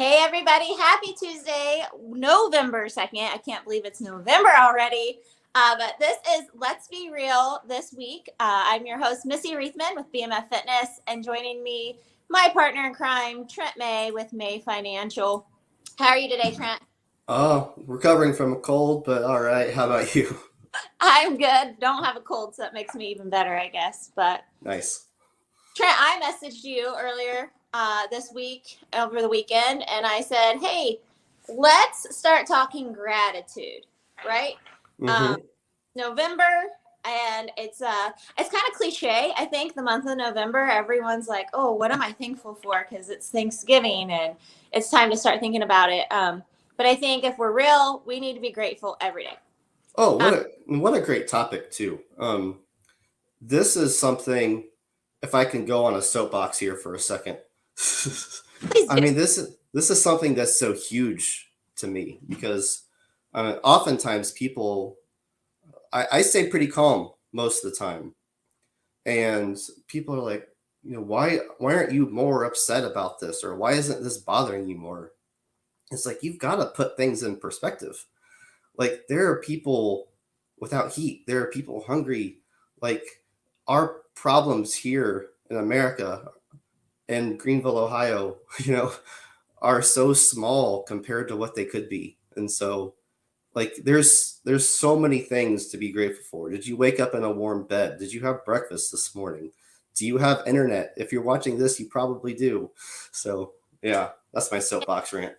Hey everybody, happy Tuesday, November 2nd. I can't believe it's November already. But this is Let's Be Real this week. I'm your host, Missy with BMF Fitness, and joining me, my partner in crime, Trent May with May Financial. How are you today, Trent? Recovering from a cold, but all right. How about you? I'm good. Don't have a cold, so that makes me even better, I guess. But Nice. Trent, I messaged you earlier this week over the weekend, and I said, "Hey, let's start talking gratitude." Right? Um, Mm-hmm. November, and it's kind of cliche. I think the month of November, everyone's like, "Oh, what am I thankful for?" Because it's Thanksgiving, and it's time to start thinking about it. But I think if we're real, we need to be grateful every day. Oh, Um, what a great topic too. This is something. If I can go on a soapbox here for a second, please I do. mean this is something that's so huge to me because oftentimes people I stay pretty calm most of the time, and people are like, why aren't you more upset about this, or why isn't this bothering you more? It's like you've got to put things in perspective. Like there are people without heat, there are people hungry. Like our problems here in America and Greenville, Ohio, are so small compared to what they could be. And so like there's so many things to be grateful for. Did you wake up in a warm bed? Did you have breakfast this morning? Do you have internet? If you're watching this, you probably do. So yeah, that's my soapbox rant.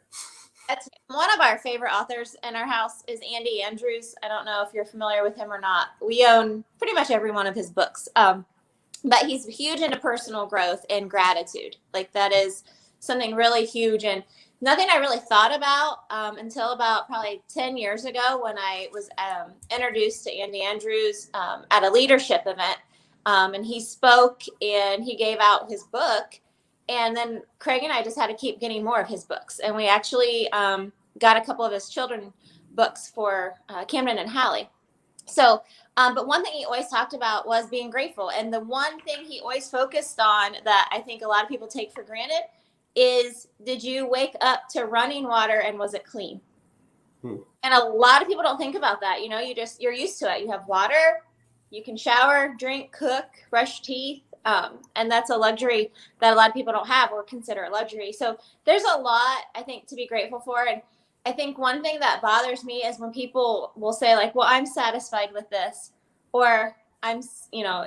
That's one of our favorite authors in our house is Andy Andrews. I don't know if you're familiar with him or not. We own pretty much every one of his books. But he's huge into personal growth and gratitude. Like that is something really huge and nothing I really thought about until about probably 10 years ago when I was introduced to Andy Andrews at a leadership event. And he spoke and he gave out his book. And then Craig and I just had to keep getting more of his books. And we actually got a couple of his children books for Camden and Hallie. So, but one thing he always talked about was being grateful. And the one thing he always focused on that I think a lot of people take for granted is, did you wake up to running water and was it clean? Hmm. And a lot of people don't think about that. You're used to it. You have water, you can shower, drink, cook, brush teeth. And that's a luxury that a lot of people don't have or consider a luxury. So there's a lot, I think, to be grateful for. And I think one thing that bothers me is when people will say, like, well, I'm satisfied with this, or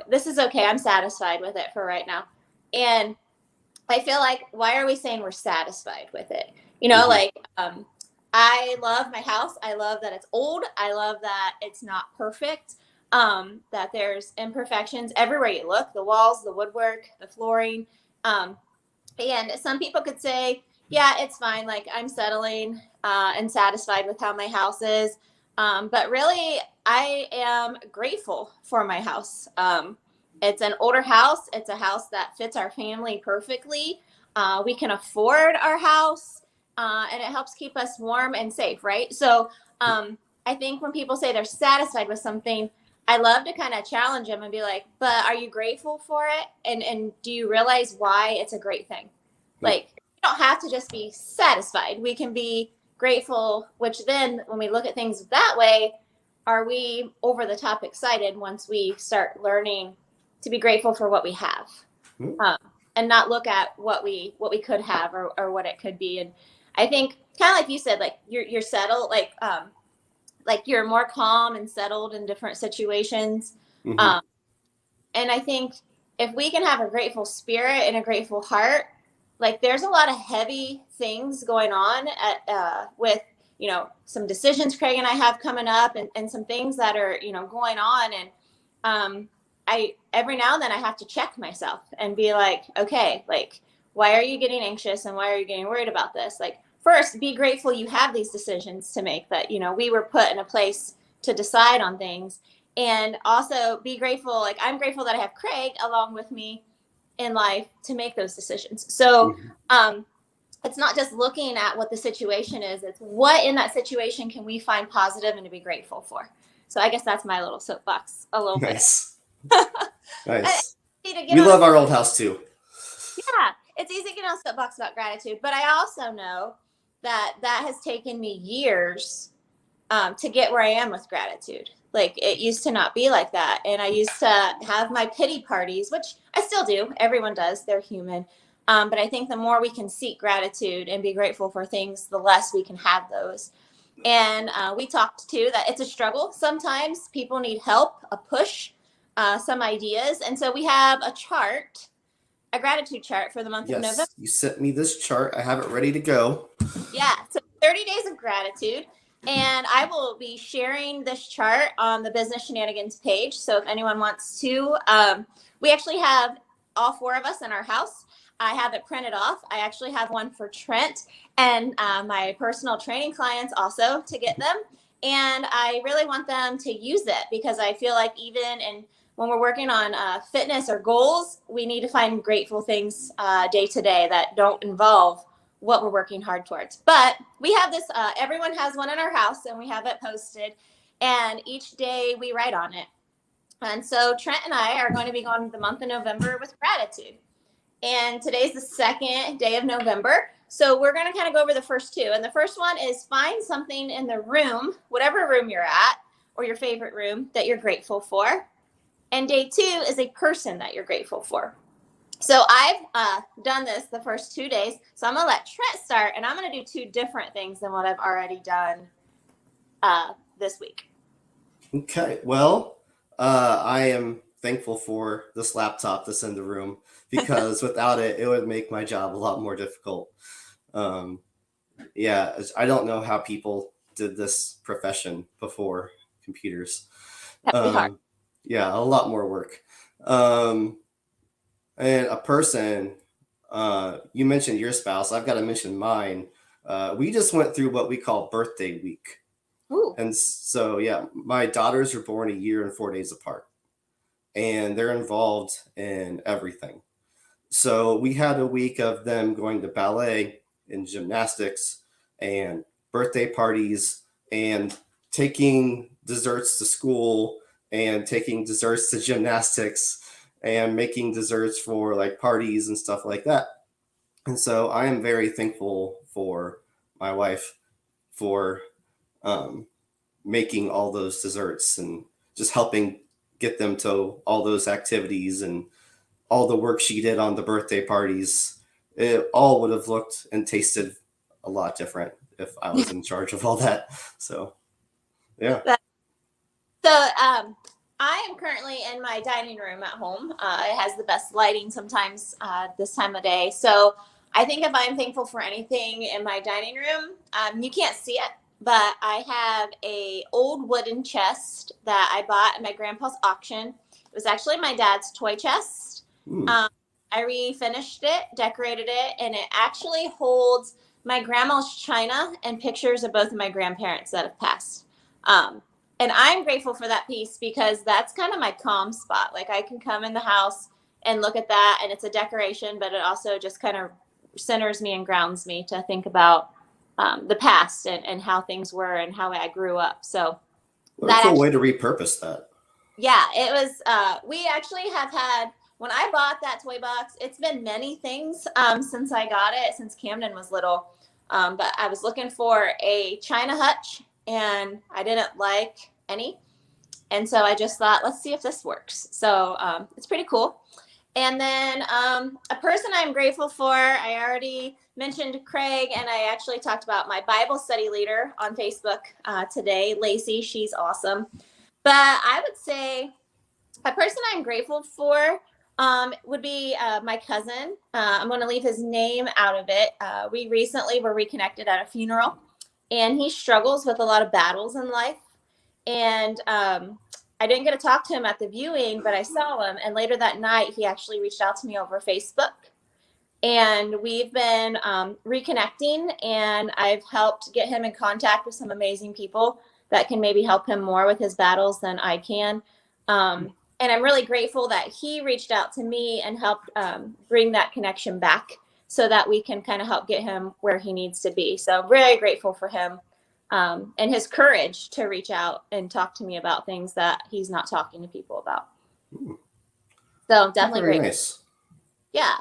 this is okay. I'm satisfied with it for right now. And I feel like, why are we saying we're satisfied with it? Mm-hmm. I love my house. I love that it's old. I love that it's not perfect. That there's imperfections everywhere you look, the walls, the woodwork, the flooring. And some people could say, yeah, it's fine. Like I'm settling and satisfied with how my house is. But really, I am grateful for my house. It's an older house. It's a house that fits our family perfectly. We can afford our house, and it helps keep us warm and safe, right? So I think when people say they're satisfied with something, I love to kind of challenge them and be like, but are you grateful for it? And do you realize why it's a great thing? Like, we don't have to just be satisfied. We can be grateful, which then when we look at things that way, are we over the top excited once we start learning to be grateful for what we have, Mm-hmm. um, and not look at what we could have or what it could be. And I think kind of like you said, like you're settled, like you're more calm and settled in different situations. Mm-hmm. Um, and I think if we can have a grateful spirit and a grateful heart, like there's a lot of heavy things going on with, some decisions Craig and I have coming up and some things that are, going on. And every now and then I have to check myself and be like, okay, like, why are you getting anxious and why are you getting worried about this? Like, first, be grateful you have these decisions to make, that, we were put in a place to decide on things. And also be grateful, like I'm grateful that I have Craig along with me in life to make those decisions. So Mm-hmm. it's not just looking at what the situation is, it's what in that situation can we find positive and to be grateful for. So I guess that's my little soapbox a little bit. Nice. I Nice. need to get We on a, love our old house too. yeah. it's easy to get on a soapbox about gratitude, but I also know that that has taken me years to get where I am with gratitude. Like it used to not be like that. And I used to have my pity parties, which I still do. Everyone does. They're human. But I think the more we can seek gratitude and be grateful for things, the less we can have those. And we talked too that it's a struggle. Sometimes people need help, a push, some ideas. And so we have a chart, a gratitude chart for the month of November. Yes, you sent me this chart. I have it ready to go. Yeah, so 30 days of gratitude. And I will be sharing this chart on the Business Shenanigans page. So if anyone wants to, we actually have all four of us in our house. I have it printed off. I actually have one for Trent and my personal training clients also to get them. And I really want them to use it because I feel like even when we're working on fitness or goals, we need to find grateful things day to day that don't involve what we're working hard towards. But we have this, everyone has one in our house and we have it posted. And each day we write on it. And so Trent and I are going to be going the month of November with gratitude. And today's the second day of November. So we're going to kind of go over the first two. And the first one is find something in the room, whatever room you're at, or your favorite room that you're grateful for. And day two is a person that you're grateful for. So I've done this the first 2 days. So I'm going to let Trent start, and I'm going to do two different things than what I've already done this week. Okay. Well, I am thankful for this laptop that's in the room because without it, it would make my job a lot more difficult. Yeah, I don't know how people did this profession before computers. That'd be hard. Yeah, a lot more work. And a person, you mentioned your spouse. I've got to mention mine. We just went through what we call birthday week. Ooh. And so, yeah, my daughters were born a year and 4 days apart, and they're involved in everything. So we had a week of them going to ballet and gymnastics and birthday parties and taking desserts to school and taking desserts to gymnastics and making desserts for like parties and stuff like that. And so I am very thankful for my wife for making all those desserts and just helping get them to all those activities and all the work she did on the birthday parties. It all would have looked and tasted a lot different if I was in charge of all that. So, yeah. So I am currently in my dining room at home. It has the best lighting sometimes this time of day. So I think if I'm thankful for anything in my dining room, you can't see it, but I have a old wooden chest that I bought at my grandpa's auction. It was actually my dad's toy chest. I refinished it, decorated it, and it actually holds my grandma's china and pictures of both of my grandparents that have passed. And I'm grateful for that piece because that's kind of my calm spot. Like I can come in the house and look at that, and it's a decoration, but it also just kind of centers me and grounds me to think about the past and how things were and how I grew up. So what a cool way to repurpose that. Yeah, it was. We actually have had, when I bought that toy box, it's been many things since I got it, since Camden was little. But I was looking for a China hutch and I didn't like any. And so I just thought, let's see if this works. So it's pretty cool. And then a person I'm grateful for, I already mentioned Craig, and I actually talked about my Bible study leader on Facebook today, Lacey. She's awesome. But I would say a person I'm grateful for would be my cousin. I'm going to leave his name out of it. We recently were reconnected at a funeral, and he struggles with a lot of battles in life. And I didn't get to talk to him at the viewing, but I saw him. And later that night, he actually reached out to me over Facebook. And we've been reconnecting, and I've helped get him in contact with some amazing people that can maybe help him more with his battles than I can. And I'm really grateful that he reached out to me and helped bring that connection back so that we can kind of help get him where he needs to be. So very grateful for him and his courage to reach out and talk to me about things that he's not talking to people about. So definitely very great. nice. Yeah.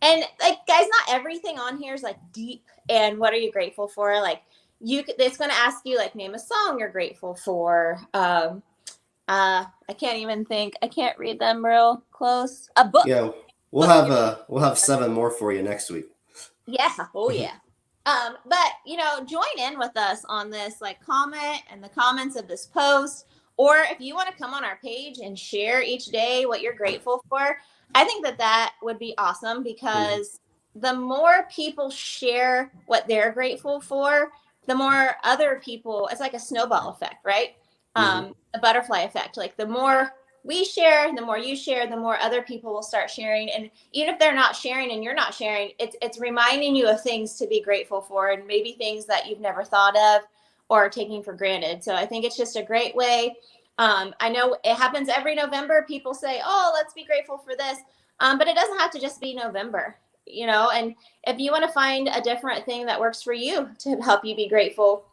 And like, guys, not everything on here is like deep. And what are you grateful for? Like, it's going to ask you like name a song you're grateful for. I can't even think. I can't read them real close. A book. Yeah, Book. we'll have 7 more for you next week. Yeah. Oh yeah. But join in with us on this, like comment in the comments of this post, or if you want to come on our page and share each day what you're grateful for, I think that would be awesome Mhm. because the more people share what they're grateful for, the more other people, it's like a snowball effect, right? Mhm. A butterfly effect. Like the more we share, the more you share, the more other people will start sharing. And even if they're not sharing and you're not sharing, it's reminding you of things to be grateful for, and maybe things that you've never thought of or taking for granted. So I think it's just a great way. I know it happens every November. People say, "Oh, let's be grateful for this," but it doesn't have to just be November, And if you want to find a different thing that works for you to help you be grateful,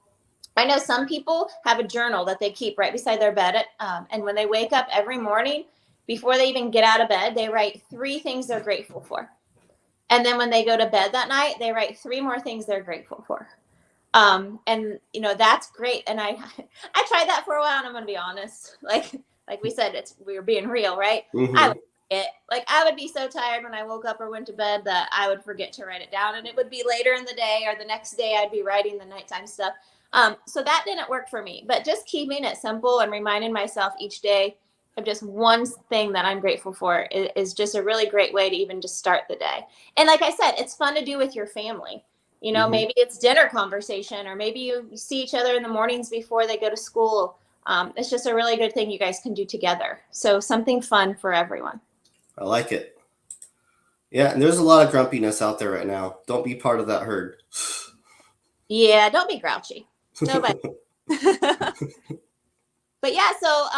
I know some people have a journal that they keep right beside their bed, and when they wake up every morning, before they even get out of bed, they write 3 things they're grateful for. And then when they go to bed that night, they write 3 more things they're grateful for. And that's great. And I I tried that for a while, and I'm gonna be honest. Like we said, we were being real, right? I would Mhm. forget. Like I would be so tired when I woke up or went to bed that I would forget to write it down, and it would be later in the day or the next day I'd be writing the nighttime stuff. So that didn't work for me. But just keeping it simple and reminding myself each day of just one thing that I'm grateful for is just a really great way to even just start the day. And like I said, it's fun to do with your family. Mhm. Maybe it's dinner conversation, or maybe you see each other in the mornings before they go to school. It's just a really good thing you guys can do together. So something fun for everyone. I like it. Yeah, and there's a lot of grumpiness out there right now. Don't be part of that herd. Yeah, don't be grouchy. Nobody. But yeah, so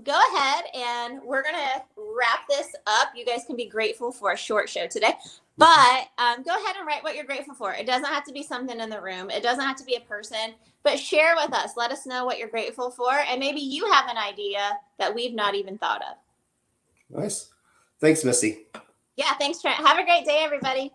go ahead and we're gonna wrap this up. You guys can be grateful for a short show today, but go ahead and write what you're grateful for. It doesn't have to be something in the room. It doesn't have to be a person, but share with us. Let us know what you're grateful for, and maybe you have an idea that we've not even thought of. Nice. Thanks, Missy. Yeah, thanks, Trent. Have a great day, everybody.